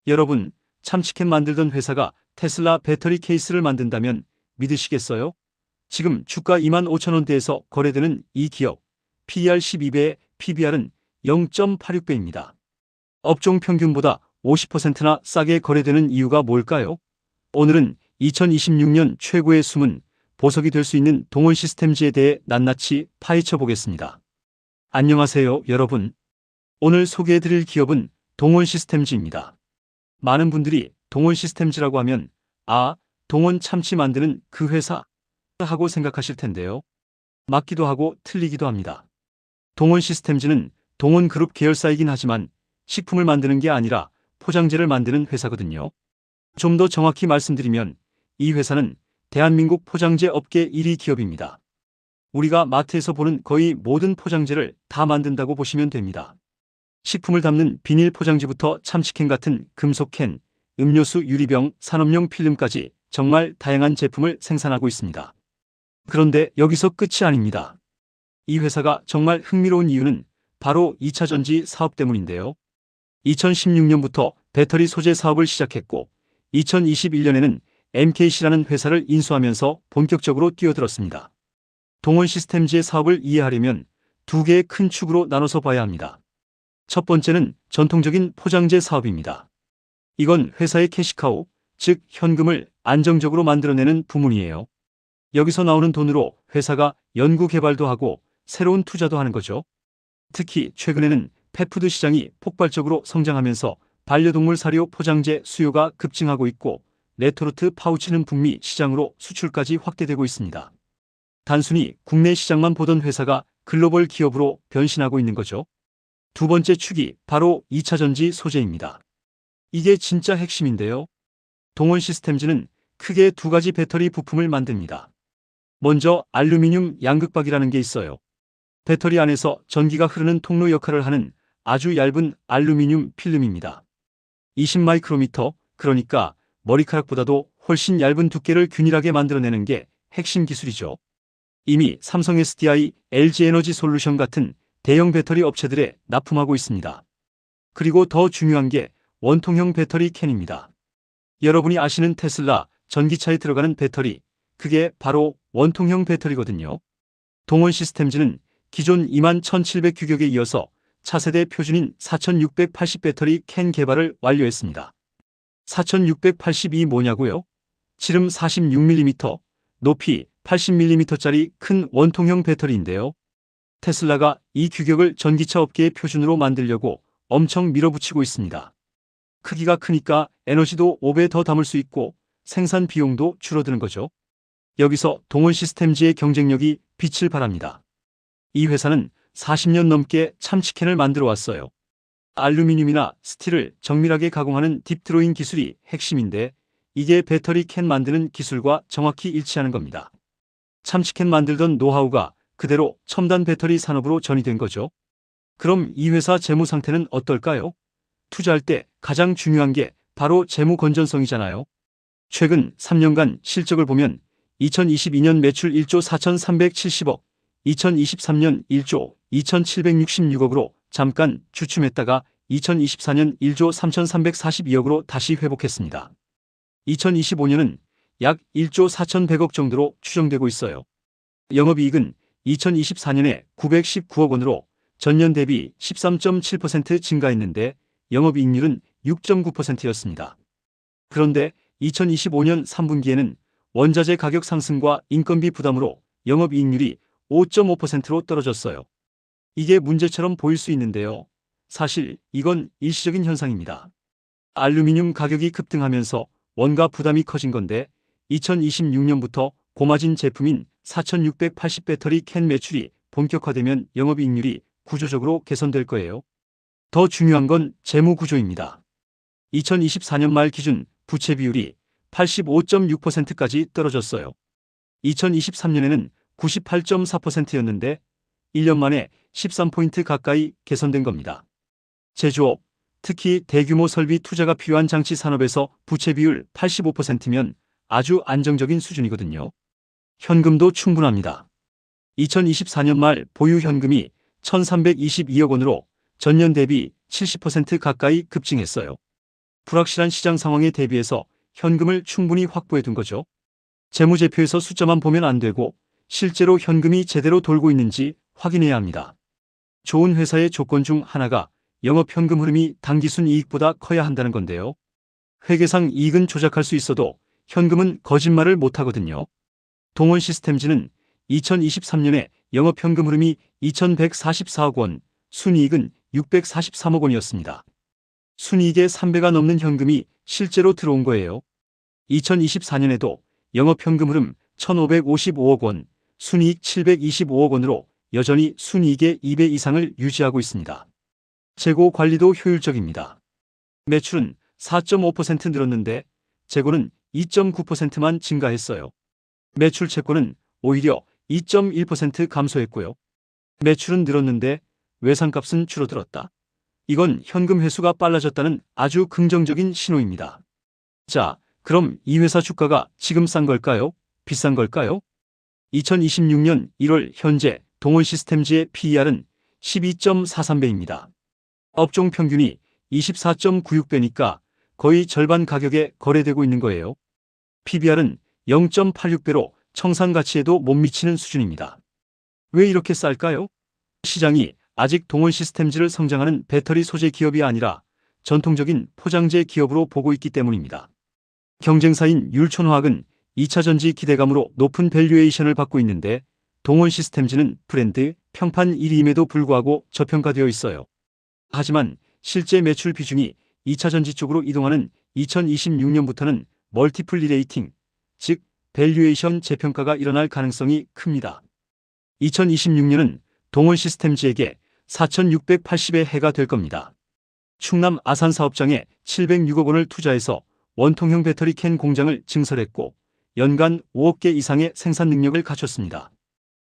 여러분, 참치캔 만들던 회사가 테슬라 배터리 케이스를 만든다면 믿으시겠어요? 지금 주가 25,000원대에서 거래되는 이 기업, PER 12배, PBR은 0.86배입니다. 업종 평균보다 50%나 싸게 거래되는 이유가 뭘까요? 오늘은 2026년 최고의 숨은 보석이 될 수 있는 동원 시스템즈에 대해 낱낱이 파헤쳐 보겠습니다. 안녕하세요, 여러분. 오늘 소개해드릴 기업은 동원 시스템즈입니다. 많은 분들이 동원 시스템즈라고 하면 동원 참치 만드는 그 회사 하고 생각하실 텐데요. 맞기도 하고 틀리기도 합니다. 동원 시스템즈는 동원그룹 계열사이긴 하지만 식품을 만드는 게 아니라 포장재를 만드는 회사거든요. 좀 더 정확히 말씀드리면 이 회사는 대한민국 포장재 업계 1위 기업입니다. 우리가 마트에서 보는 거의 모든 포장재를 다 만든다고 보시면 됩니다. 식품을 담는 비닐 포장지부터 참치캔 같은 금속캔, 음료수 유리병, 산업용 필름까지 정말 다양한 제품을 생산하고 있습니다. 그런데 여기서 끝이 아닙니다. 이 회사가 정말 흥미로운 이유는 바로 2차 전지 사업 때문인데요. 2016년부터 배터리 소재 사업을 시작했고 2021년에는 MKC라는 회사를 인수하면서 본격적으로 뛰어들었습니다. 동원 시스템즈의 사업을 이해하려면 두 개의 큰 축으로 나눠서 봐야 합니다. 첫 번째는 전통적인 포장재 사업입니다. 이건 회사의 캐시카우, 즉 현금을 안정적으로 만들어내는 부문이에요. 여기서 나오는 돈으로 회사가 연구 개발도 하고 새로운 투자도 하는 거죠. 특히 최근에는 펫푸드 시장이 폭발적으로 성장하면서 반려동물 사료 포장재 수요가 급증하고 있고 레토르트 파우치는 북미 시장으로 수출까지 확대되고 있습니다. 단순히 국내 시장만 보던 회사가 글로벌 기업으로 변신하고 있는 거죠. 두 번째 축이 바로 2차 전지 소재입니다. 이게 진짜 핵심인데요. 동원 시스템즈는 크게 두 가지 배터리 부품을 만듭니다. 먼저 알루미늄 양극박이라는 게 있어요. 배터리 안에서 전기가 흐르는 통로 역할을 하는 아주 얇은 알루미늄 필름입니다. 20마이크로미터, 그러니까 머리카락보다도 훨씬 얇은 두께를 균일하게 만들어내는 게 핵심 기술이죠. 이미 삼성 SDI, LG에너지솔루션 같은 대형 배터리 업체들에 납품하고 있습니다. 그리고 더 중요한 게 원통형 배터리 캔입니다. 여러분이 아시는 테슬라 전기차에 들어가는 배터리, 그게 바로 원통형 배터리거든요. 동원 시스템즈는 기존 21,700 규격에 이어서 차세대 표준인 4680 배터리 캔 개발을 완료했습니다. 4680이 뭐냐고요? 지름 46mm, 높이 80mm짜리 큰 원통형 배터리인데요. 테슬라가 이 규격을 전기차 업계의 표준으로 만들려고 엄청 밀어붙이고 있습니다. 크기가 크니까 에너지도 5배 더 담을 수 있고 생산 비용도 줄어드는 거죠. 여기서 동원 시스템즈의 경쟁력이 빛을 발합니다. 이 회사는 40년 넘게 참치캔을 만들어 왔어요. 알루미늄이나 스틸을 정밀하게 가공하는 딥드로잉 기술이 핵심인데 이게 배터리 캔 만드는 기술과 정확히 일치하는 겁니다. 참치캔 만들던 노하우가 그대로 첨단 배터리 산업으로 전이된 거죠. 그럼 이 회사 재무 상태는 어떨까요? 투자할 때 가장 중요한 게 바로 재무 건전성이잖아요. 최근 3년간 실적을 보면 2022년 매출 1조 4,370억, 2023년 1조 2,766억으로 잠깐 주춤했다가 2024년 1조 3,342억으로 다시 회복했습니다. 2025년은 약 1조 4,100억 정도로 추정되고 있어요. 영업이익은 2024년에 919억 원으로 전년 대비 13.7% 증가했는데 영업이익률은 6.9%였습니다. 그런데 2025년 3분기에는 원자재 가격 상승과 인건비 부담으로 영업이익률이 5.5%로 떨어졌어요. 이게 문제처럼 보일 수 있는데요. 사실 이건 일시적인 현상입니다. 알루미늄 가격이 급등하면서 원가 부담이 커진 건데 2026년부터 고마진 제품인 4680 배터리 캔 매출이 본격화되면 영업이익률이 구조적으로 개선될 거예요. 더 중요한 건 재무 구조입니다. 2024년 말 기준 부채 비율이 85.6%까지 떨어졌어요. 2023년에는 98.4%였는데 1년 만에 13포인트 가까이 개선된 겁니다. 제조업, 특히 대규모 설비 투자가 필요한 장치 산업에서 부채 비율 85%면 아주 안정적인 수준이거든요. 현금도 충분합니다. 2024년 말 보유 현금이 1,322억 원으로 전년 대비 70% 가까이 급증했어요. 불확실한 시장 상황에 대비해서 현금을 충분히 확보해 둔 거죠. 재무제표에서 숫자만 보면 안 되고 실제로 현금이 제대로 돌고 있는지 확인해야 합니다. 좋은 회사의 조건 중 하나가 영업현금 흐름이 단기순 이익보다 커야 한다는 건데요. 회계상 이익은 조작할 수 있어도 현금은 거짓말을 못하거든요. 동원시스템즈는 2023년에 영업현금 흐름이 2,144억 원, 순이익은 643억 원이었습니다. 순이익의 3배가 넘는 현금이 실제로 들어온 거예요. 2024년에도 영업현금 흐름 1,555억 원, 순이익 725억 원으로 여전히 순이익의 2배 이상을 유지하고 있습니다. 재고 관리도 효율적입니다. 매출은 4.5% 늘었는데 재고는 2.9%만 증가했어요. 매출 채권은 오히려 2.1% 감소했고요. 매출은 늘었는데 외상값은 줄어들었다. 이건 현금 회수가 빨라졌다는 아주 긍정적인 신호입니다. 자, 그럼 이 회사 주가가 지금 싼 걸까요? 비싼 걸까요? 2026년 1월 현재 동원시스템즈의 PER은 12.43배입니다. 업종 평균이 24.96배니까 거의 절반 가격에 거래되고 있는 거예요. PBR은 0.86배로 청산가치에도 못 미치는 수준입니다. 왜 이렇게 쌀까요? 시장이 아직 동원시스템즈를 성장하는 배터리 소재 기업이 아니라 전통적인 포장재 기업으로 보고 있기 때문입니다. 경쟁사인 율촌화학은 2차전지 기대감으로 높은 밸류에이션을 받고 있는데 동원시스템즈는 브랜드 평판 1위임에도 불구하고 저평가되어 있어요. 하지만 실제 매출 비중이 2차전지 쪽으로 이동하는 2026년부터는 멀티플 리레이팅, 즉 밸류에이션 재평가가 일어날 가능성이 큽니다. 2026년은 동원시스템즈에게 4,680의 해가 될 겁니다. 충남 아산 사업장에 706억 원을 투자해서 원통형 배터리 캔 공장을 증설했고 연간 5억 개 이상의 생산 능력을 갖췄습니다.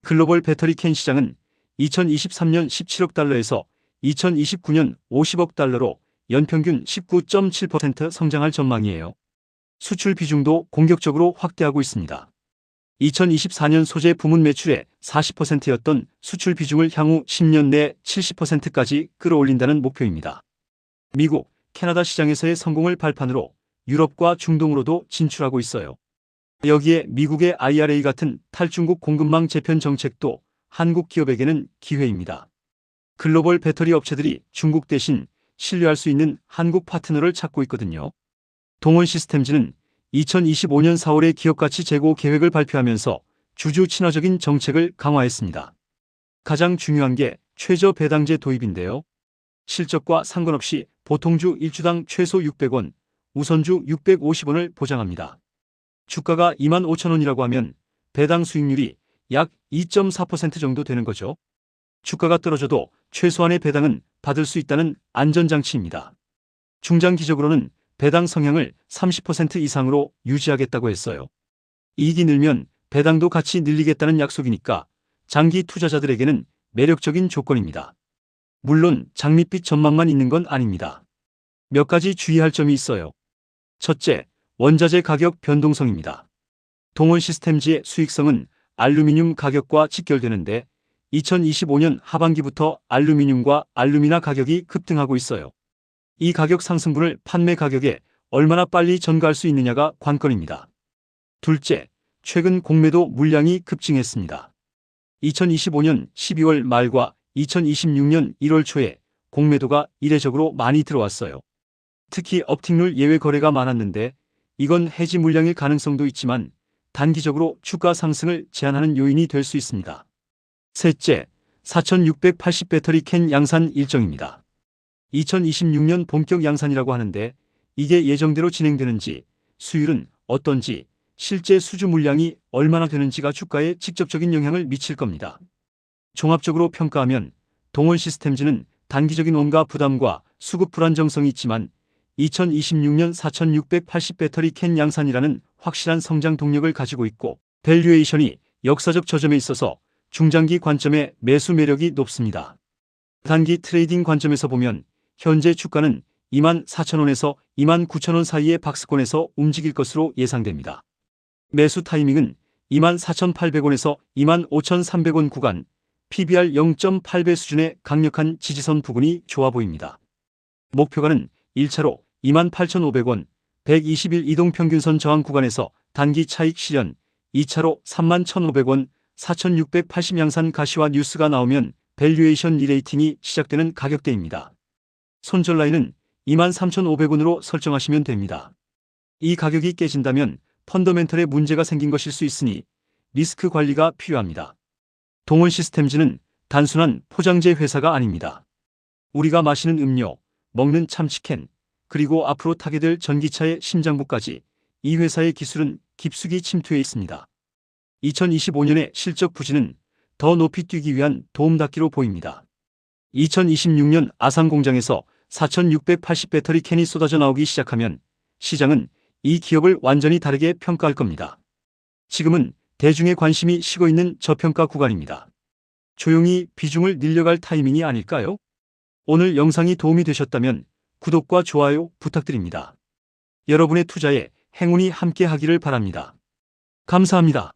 글로벌 배터리 캔 시장은 2023년 17억 달러에서 2029년 50억 달러로 연평균 19.7% 성장할 전망이에요. 수출 비중도 공격적으로 확대하고 있습니다. 2024년 소재 부문 매출의 40%였던 수출 비중을 향후 10년 내 70%까지 끌어올린다는 목표입니다. 미국, 캐나다 시장에서의 성공을 발판으로 유럽과 중동으로도 진출하고 있어요. 여기에 미국의 IRA 같은 탈중국 공급망 재편 정책도 한국 기업에게는 기회입니다. 글로벌 배터리 업체들이 중국 대신 신뢰할 수 있는 한국 파트너를 찾고 있거든요. 동원시스템즈는 2025년 4월에 기업가치 재고 계획을 발표하면서 주주 친화적인 정책을 강화했습니다. 가장 중요한 게 최저 배당제 도입인데요. 실적과 상관없이 보통주 1주당 최소 600원, 우선주 650원을 보장합니다. 주가가 25,000원이라고 하면 배당 수익률이 약 2.4% 정도 되는 거죠. 주가가 떨어져도 최소한의 배당은 받을 수 있다는 안전장치입니다. 중장기적으로는 배당 성향을 30% 이상으로 유지하겠다고 했어요. 이익이 늘면 배당도 같이 늘리겠다는 약속이니까 장기 투자자들에게는 매력적인 조건입니다. 물론 장밋빛 전망만 있는 건 아닙니다. 몇 가지 주의할 점이 있어요. 첫째, 원자재 가격 변동성입니다. 동원시스템즈의 수익성은 알루미늄 가격과 직결되는데 2025년 하반기부터 알루미늄과 알루미나 가격이 급등하고 있어요. 이 가격 상승분을 판매 가격에 얼마나 빨리 전가할 수 있느냐가 관건입니다. 둘째, 최근 공매도 물량이 급증했습니다. 2025년 12월 말과 2026년 1월 초에 공매도가 이례적으로 많이 들어왔어요. 특히 업틱률 예외 거래가 많았는데 이건 해지 물량일 가능성도 있지만 단기적으로 주가 상승을 제한하는 요인이 될 수 있습니다. 셋째, 4,680 배터리 캔 양산 일정입니다. 2026년 본격 양산이라고 하는데 이게 예정대로 진행되는지, 수율은 어떤지, 실제 수주 물량이 얼마나 되는지가 주가에 직접적인 영향을 미칠 겁니다. 종합적으로 평가하면 동원시스템즈는 단기적인 원가 부담과 수급 불안정성이 있지만 2026년 4,680 배터리 캔 양산이라는 확실한 성장 동력을 가지고 있고 밸류에이션이 역사적 저점에 있어서 중장기 관점의 매수 매력이 높습니다. 단기 트레이딩 관점에서 보면 현재 주가는 24,000원에서 29,000원 사이의 박스권에서 움직일 것으로 예상됩니다. 매수 타이밍은 24,800원에서 25,300원 구간, PBR 0.8배 수준의 강력한 지지선 부근이 좋아 보입니다. 목표가는 1차로 28,500원, 121 이동평균선 저항 구간에서 단기 차익 실현, 2차로 31,500원, 4,680 양산 가시화 뉴스가 나오면 밸류에이션 리레이팅이 시작되는 가격대입니다. 손절 라인은 23,500원으로 설정하시면 됩니다. 이 가격이 깨진다면 펀더멘털에 문제가 생긴 것일 수 있으니 리스크 관리가 필요합니다. 동원 시스템즈는 단순한 포장재 회사가 아닙니다. 우리가 마시는 음료, 먹는 참치캔, 그리고 앞으로 타게 될 전기차의 심장부까지 이 회사의 기술은 깊숙이 침투해 있습니다. 2025년의 실적 부진은 더 높이 뛰기 위한 도움닫기로 보입니다. 2026년 아산 공장에서 4,680 배터리 캔이 쏟아져 나오기 시작하면 시장은 이 기업을 완전히 다르게 평가할 겁니다. 지금은 대중의 관심이 식어 있는 저평가 구간입니다. 조용히 비중을 늘려갈 타이밍이 아닐까요? 오늘 영상이 도움이 되셨다면 구독과 좋아요 부탁드립니다. 여러분의 투자에 행운이 함께 하기를 바랍니다. 감사합니다.